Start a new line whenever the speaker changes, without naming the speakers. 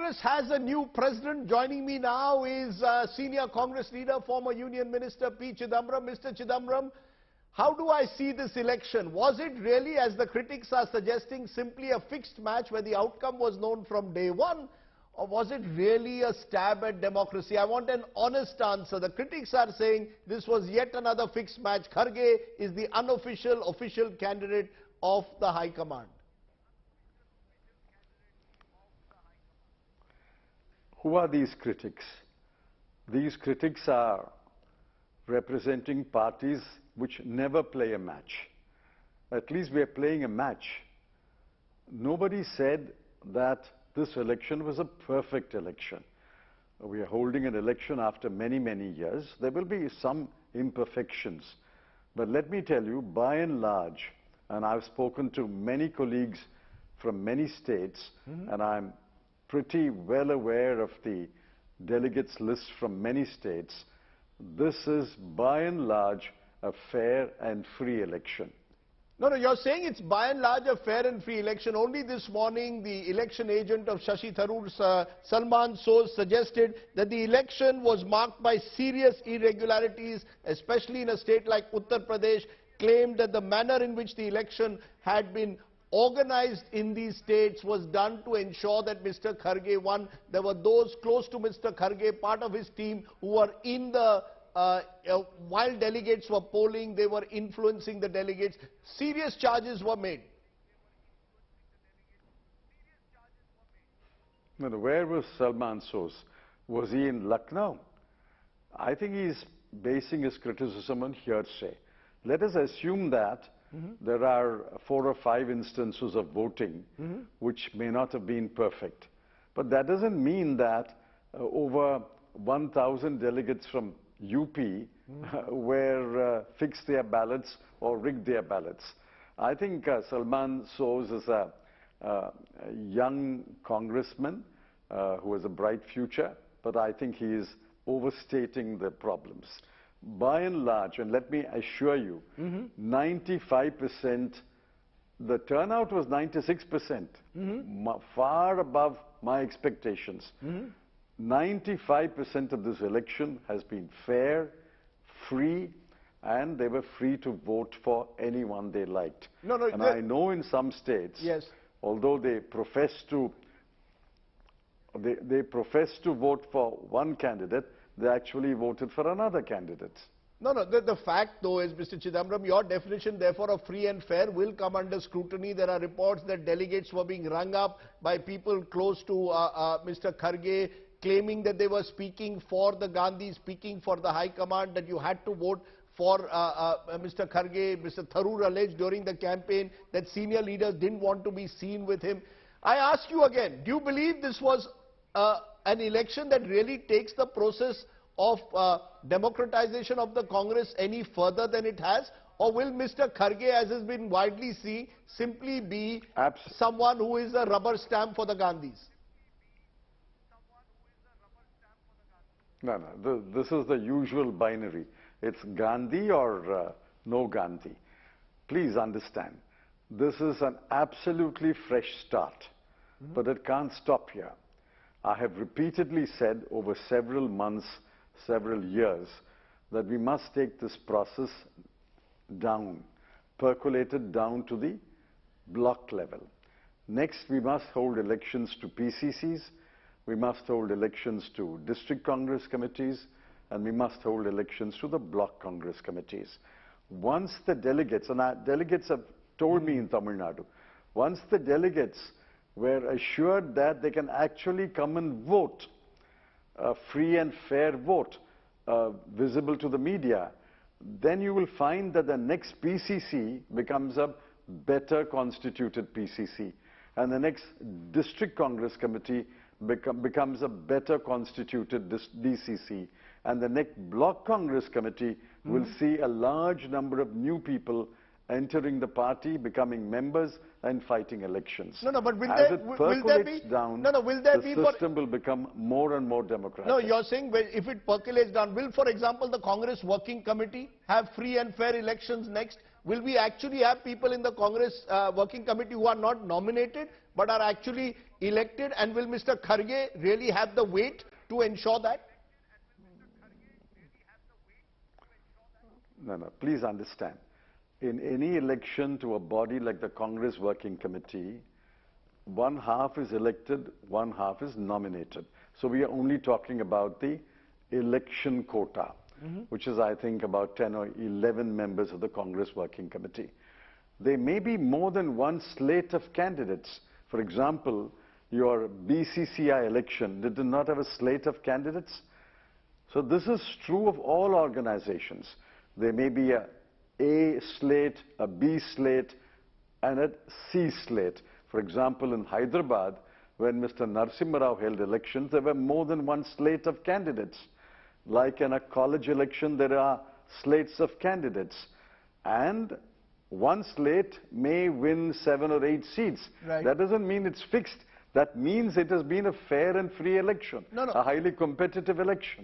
Congress has a new president. Joining me now is senior Congress leader, former Union Minister P Chidambaram. Mr. Chidambaram, how do I see this election? Was it really, as the critics are suggesting, simply a fixed match where the outcome was known from day one? Or was it really a stab at democracy? I want an honest answer. The critics are saying this was yet another fixed match. Kharge is the unofficial, official candidate of the High Command.
Who are these critics? These critics are representing parties which never play a match. At least we are playing a match. Nobody said that this election was a perfect election. We are holding an election after many, many years. There will be some imperfections. But let me tell you, by and large, and I've spoken to many colleagues from many states, and I'm pretty well aware of the delegates list from many states, this is by and large a fair and free election.
No, you're saying it's by and large a fair and free election. Only this morning, the election agent of Shashi Tharoor, Salman Soz, suggested that the election was marked by serious irregularities, especially in a state like Uttar Pradesh, claimed that the manner in which the election had been organized in these states was done to ensure that Mr. Kharge won. There were those close to Mr. Kharge, part of his team, who were in the while delegates were polling, they were influencing the delegates. Serious charges were made.
No, where was Salman Soz? Was he in Lucknow? I think he's basing his criticism on hearsay. Let us assume that there are 4 or 5 instances of voting which may not have been perfect. But that doesn't mean that over 1,000 delegates from UP were fixed their ballots or rigged their ballots. I think Salman Soz is a young congressman who has a bright future, but I think he is overstating the problems. By and large, and let me assure you, 95%, the turnout was 96%, far above my expectations. 95% of this election has been fair, free, and they were free to vote for anyone they liked. And I know in some states, although they profess to vote for one candidate, they actually voted for another candidate.
The fact though is, Mr. Chidambaram, your definition therefore of free and fair will come under scrutiny. There are reports that delegates were being rung up by people close to Mr. Kharge, claiming that they were speaking for the Gandhi, speaking for the High Command, that you had to vote for Mr. Kharge. Mr. Tharoor alleged during the campaign that senior leaders didn't want to be seen with him. I ask you again, do you believe this was an election that really takes the process of democratization of the Congress any further than it has? Or will Mr. Kharge, as has been widely seen, simply be someone who is a rubber stamp for the Gandhis?
No, this is the usual binary. It's Gandhi or no Gandhi. Please understand, this is an absolutely fresh start, but it can't stop here. I have repeatedly said over several months, several years, that we must take this process down, percolate it down to the block level. Next, we must hold elections to PCCs, we must hold elections to district Congress committees, and we must hold elections to the block Congress committees. Once the delegates, and our delegates have told me in Tamil Nadu, once the delegates were assured that they can actually come and vote, a free and fair vote, visible to the media, then you will find that the next PCC becomes a better constituted PCC, and the next district Congress committee becomes a better constituted DCC, and the next block Congress committee will see a large number of new people entering the party, becoming members, and fighting elections.
But will
As
there,
it percolates down, the system will become more and more democratic.
No, you're saying if it percolates down, will, for example, the Congress Working Committee have free and fair elections next? will we actually have people in the Congress working committee who are not nominated but are actually elected, and will Mr. Kharge really have the weight to ensure that?
No, no, please understand. In any election to a body like the Congress Working Committee, one half is elected, one half is nominated. So we are only talking about the election quota, which is, I think, about 10 or 11 members of the Congress Working Committee. There may be more than one slate of candidates. For example, your BCCI election did not have a slate of candidates. So this is true of all organizations. There may be A slate, a B slate, and a C slate. For example, in Hyderabad, when Mr. Narasimha Rao held elections, there were more than one slate of candidates. Like in a college election, there are slates of candidates. And one slate may win 7 or 8 seats.
Right.
That doesn't mean it's fixed. That means it has been a fair and free election,
No, no.
a highly competitive election.